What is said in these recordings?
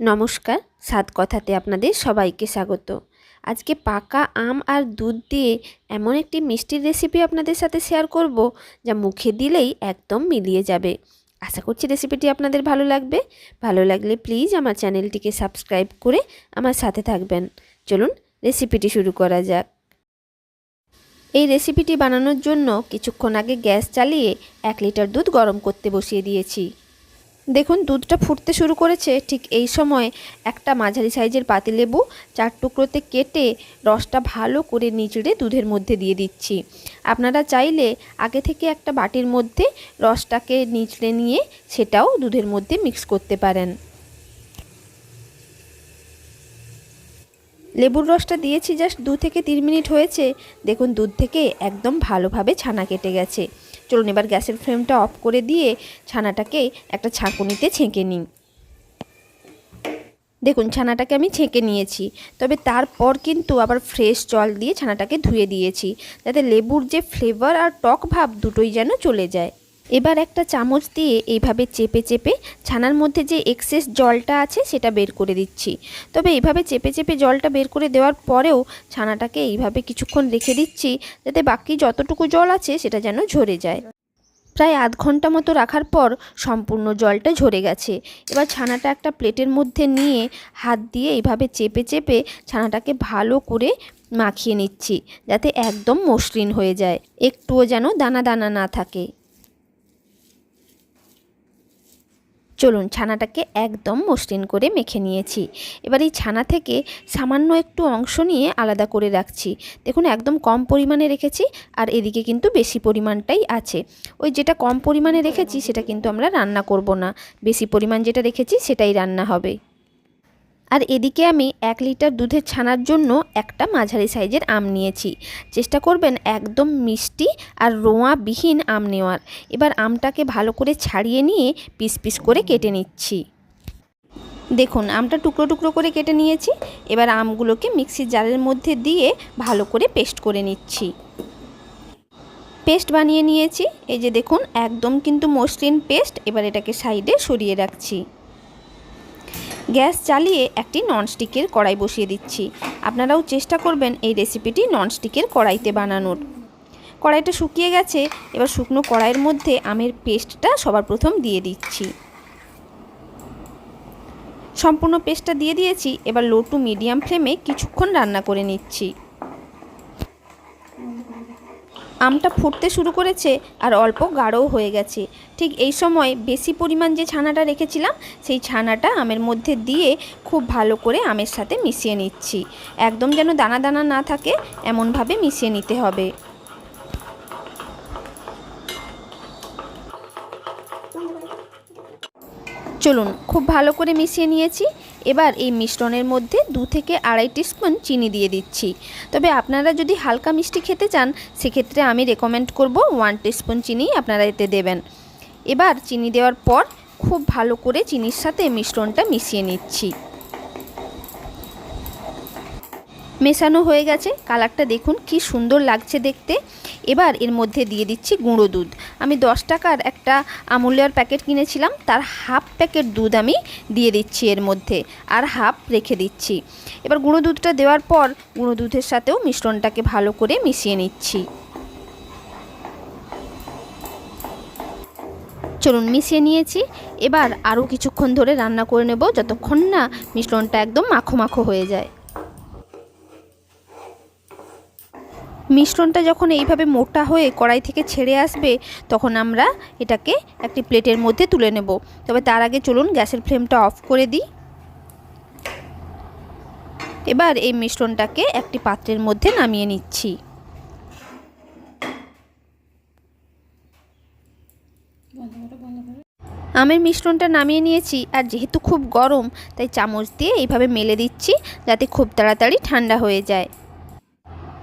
নমস্কার, স্বাদ কথাতে আপনাদের সবাইকে স্বাগত। আজকে পাকা আম আর দুধ দিয়ে এমন একটি মিষ্টির রেসিপি আপনাদের সাথে শেয়ার করব, যা মুখে দিলেই একদম মিলিয়ে যাবে। আশা করছি রেসিপিটি আপনাদের ভালো লাগবে। ভালো লাগলে প্লিজ আমার চ্যানেলটিকে সাবস্ক্রাইব করে আমার সাথে থাকবেন। চলুন রেসিপিটি শুরু করা যাক। এই রেসিপিটি বানানোর জন্য কিছুক্ষণ আগে গ্যাস চালিয়ে 1 লিটার দুধ গরম করতে বসিয়ে দিয়েছি। দেখুন দুধটা ফুটতে শুরু করেছে। ঠিক এই সময় একটা মাঝারি সাইজের পাতিলেবু 4 টুকরোতে কেটে রসটা ভালো করে নিচড়ে দুধের মধ্যে দিয়ে দিচ্ছি। আপনারা চাইলে আগে থেকে একটা বাটির মধ্যে রসটাকে নিচড়ে নিয়ে সেটাও দুধের মধ্যে মিক্স করতে পারেন। লেবুর রসটা দিয়েছি জাস্ট 2 থেকে 3 মিনিট হয়েছে। দেখুন দুধ থেকে একদম ভালোভাবে ছানা কেটে গেছে। চলুন এবার গ্যাসের ফ্লেমটা অফ করে দিয়ে ছানাটাকে একটা ছাঁকুনিতে ছেঁকে নিই। দেখুন ছানাটাকে আমি ছেঁকে নিয়েছি, তবে তারপর কিন্তু আবার ফ্রেশ জল দিয়ে ছানাটাকে ধুয়ে দিয়েছি, যাতে লেবুর যে ফ্লেভার আর টক ভাব দুটোই যেন চলে যায়। এবার একটা চামচ দিয়ে এইভাবে চেপে চেপে ছানার মধ্যে যে এক্সেস জলটা আছে সেটা বের করে দিচ্ছি। তবে এইভাবে চেপে চেপে জলটা বের করে দেওয়ার পরেও ছানাটাকে এইভাবে কিছুক্ষণ রেখে দিচ্ছি, যাতে বাকি যতটুকু জল আছে সেটা যেন ঝরে যায়। প্রায় আধ ঘন্টা মতো রাখার পর সম্পূর্ণ জলটা ঝরে গেছে। এবার ছানাটা একটা প্লেটের মধ্যে নিয়ে হাত দিয়ে এইভাবে চেপে চেপে ছানাটাকে ভালো করে মাখিয়ে নিচ্ছি, যাতে একদম মসৃণ হয়ে যায়, একটুও যেন দানা দানা না থাকে। চলুন ছানাটাকে একদম মসৃণ করে মেখে নিয়েছি। এবার এই ছানা থেকে সামান্য একটু অংশ নিয়ে আলাদা করে রাখছি। দেখুন একদম কম পরিমাণে রেখেছি, আর এদিকে কিন্তু বেশি পরিমাণটাই আছে। ওই যেটা কম পরিমাণে রেখেছি সেটা কিন্তু আমরা রান্না করব না, বেশি পরিমাণ যেটা রেখেছি সেটাই রান্না হবে। আর এদিকে আমি 1 লিটার দুধের ছানার জন্য একটা মাঝারি সাইজের আম নিয়েছি। চেষ্টা করবেন একদম মিষ্টি আর রোঁয়াবিহীন আম নেওয়ার। এবার আমটাকে ভালো করে ছাড়িয়ে নিয়ে পিস পিস করে কেটে নিচ্ছি। দেখুন আমটা টুকরো টুকরো করে কেটে নিয়েছি। এবার আমগুলোকে মিক্সির জারের মধ্যে দিয়ে ভালো করে পেস্ট করে নিচ্ছি। পেস্ট বানিয়ে নিয়েছি, এই যে দেখুন একদম কিন্তু মসৃণ পেস্ট। এবার এটাকে সাইডে সরিয়ে রাখছি। গ্যাস চালিয়ে একটি ননস্টিকের কড়াই বসিয়ে দিচ্ছি। আপনারাও চেষ্টা করবেন এই রেসিপিটি ননস্টিকের কড়াইতে বানানোর। কড়াইটা শুকিয়ে গেছে। এবার শুকনো কড়াইয়ের মধ্যে আমের পেস্টটা সবার প্রথম দিয়ে দিচ্ছি। সম্পূর্ণ পেস্টটা দিয়ে দিয়েছি। এবার লো টু মিডিয়াম ফ্লেমে কিছুক্ষণ রান্না করে নিচ্ছি। আমটা ফুটতে শুরু করেছে আর অল্প গাঢ়ও হয়ে গেছে। ঠিক এই সময় বেশি পরিমাণ যে ছানাটা রেখেছিলাম সেই ছানাটা আমের মধ্যে দিয়ে খুব ভালো করে আমের সাথে মিশিয়ে নিচ্ছি। একদম যেন দানা দানা না থাকে এমনভাবে মিশিয়ে নিতে হবে। চলুন খুব ভালো করে মিশিয়ে নিয়েছি। এবার এই মিশ্রণের মধ্যে 2 থেকে 2.5 টিস্পুন চিনি দিয়ে দিচ্ছি। তবে আপনারা যদি হালকা মিষ্টি খেতে চান সেক্ষেত্রে আমি রেকমেন্ড করব 1 টিস্পুন চিনি আপনারা এতে দেবেন। এবার চিনি দেওয়ার পর খুব ভালো করে চিনির সাথে মিশ্রণটা মিশিয়ে নিচ্ছি। মেশানো হয়ে গেছে, কালারটা দেখুন কি সুন্দর লাগছে দেখতে। এবার এর মধ্যে দিয়ে দিচ্ছি গুঁড়ো দুধ। আমি 10 টাকার একটা আমুলের প্যাকেট কিনেছিলাম, তার হাফ প্যাকেট দুধ আমি দিয়ে দিচ্ছি এর মধ্যে, আর হাফ রেখে দিচ্ছি। এবার গুঁড়ো দুধটা দেওয়ার পর গুঁড়ো দুধের সাথেও মিশ্রণটাকে ভালো করে মিশিয়ে নিচ্ছি। চলুন মিশিয়ে নিয়েছি। এবার আরও কিছুক্ষণ ধরে রান্না করে নেব, যতক্ষণ না মিশ্রণটা একদম মাখো মাখো হয়ে যায়। মিশ্রণটা যখন এইভাবে মোটা হয়ে কড়াই থেকে ছেড়ে আসবে তখন আমরা এটাকে একটি প্লেটের মধ্যে তুলে নেব। তবে তার আগে চলুন গ্যাসের ফ্লেমটা অফ করে দিই। এবার এই মিশ্রণটাকে একটি পাত্রের মধ্যে নামিয়ে নিচ্ছি। আমের মিশ্রণটা নামিয়ে নিয়েছি, আর যেহেতু খুব গরম তাই চামচ দিয়ে এইভাবে মেলে দিচ্ছি, যাতে খুব তাড়াতাড়ি ঠান্ডা হয়ে যায়।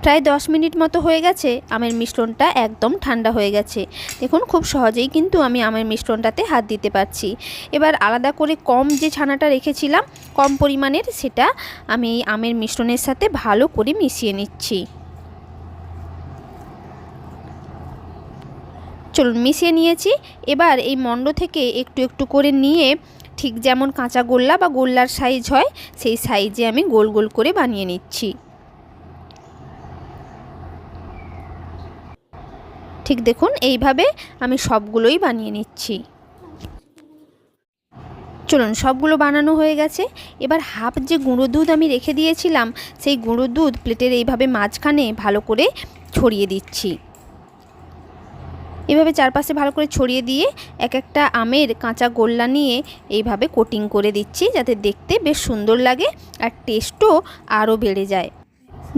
প্রায় 10 মিনিট মতো হয়ে গেছে। আমের মিশ্রণটা একদম ঠান্ডা হয়ে গেছে। দেখুন খুব সহজেই কিন্তু আমি আমের মিশ্রণটাতে হাত দিতে পারছি। এবার আলাদা করে কম যে ছানাটা রেখেছিলাম কম পরিমাণের, সেটা আমি এই আমের মিশ্রণের সাথে ভালো করে মিশিয়ে নিচ্ছি। চলুন মিশিয়ে নিয়েছি। এবার এই মণ্ড থেকে একটু একটু করে নিয়ে ঠিক যেমন কাঁচা গোল্লা বা গোল্লার সাইজ হয় সেই সাইজে আমি গোল গোল করে বানিয়ে নিচ্ছি। ঠিক দেখুন এইভাবে আমি সবগুলোই বানিয়ে নিচ্ছি। চলুন সবগুলো বানানো হয়ে গেছে। এবার হাফ যে গুঁড়ো দুধ আমি রেখে দিয়েছিলাম সেই গুঁড়ো দুধ প্লেটের এইভাবে মাঝখানে ভালো করে ছড়িয়ে দিচ্ছি। এভাবে চারপাশে ভালো করে ছড়িয়ে দিয়ে এক একটা আমের কাঁচা গোল্লা নিয়ে এইভাবে কোটিং করে দিচ্ছি, যাতে দেখতে বেশ সুন্দর লাগে আর টেস্টও আরও বেড়ে যায়।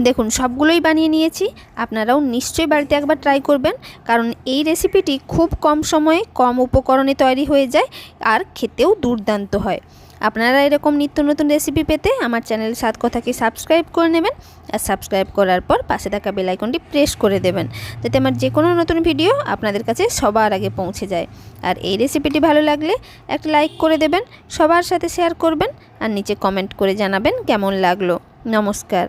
দেখুন সবগুলোই বানিয়ে নিয়েছি। আপনারাও নিশ্চয়ই বাড়িতে একবার ট্রাই করবেন, কারণ এই রেসিপিটি খুব কম সময়ে কম উপকরণে তৈরি হয়ে যায় আর খেতেও দুর্দান্ত হয়। আপনারা এরকম নিত্য নতুন রেসিপি পেতে আমার চ্যানেল স্বাদ কথাকে সাবস্ক্রাইব করে নেবেন, আর সাবস্ক্রাইব করার পর পাশে থাকা বেল আইকনটি প্রেস করে দেবেন, যাতে আমার যে কোনো নতুন ভিডিও আপনাদের কাছে সবার আগে পৌঁছে যায়। আর এই রেসিপিটি ভালো লাগলে একটা লাইক করে দেবেন, সবার সাথে শেয়ার করবেন আর নিচে কমেন্ট করে জানাবেন কেমন লাগলো। নমস্কার।